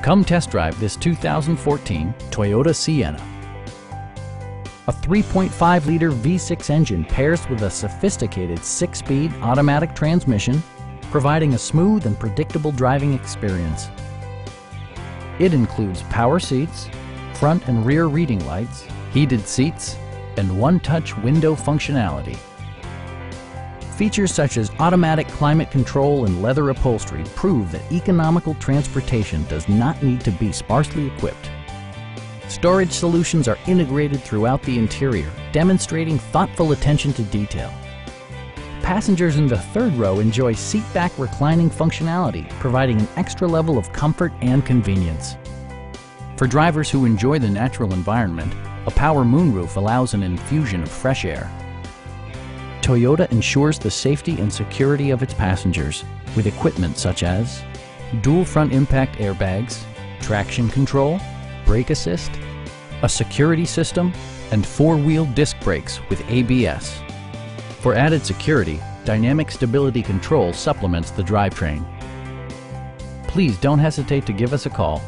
Come test drive this 2014 Toyota Sienna. A 3.5-liter V6 engine pairs with a sophisticated 6-speed automatic transmission, providing a smooth and predictable driving experience. It includes power seats, front and rear reading lights, heated seats, and one-touch window functionality. Features such as automatic climate control and leather upholstery prove that economical transportation does not need to be sparsely equipped. Storage solutions are integrated throughout the interior, demonstrating thoughtful attention to detail. Passengers in the third row enjoy seat-back reclining functionality, providing an extra level of comfort and convenience. For drivers who enjoy the natural environment, a power moonroof allows an infusion of fresh air. Toyota ensures the safety and security of its passengers with equipment such as dual front impact airbags, traction control, brake assist, a security system, and 4-wheel disc brakes with ABS. For added security, dynamic stability control supplements the drivetrain. Please don't hesitate to give us a call.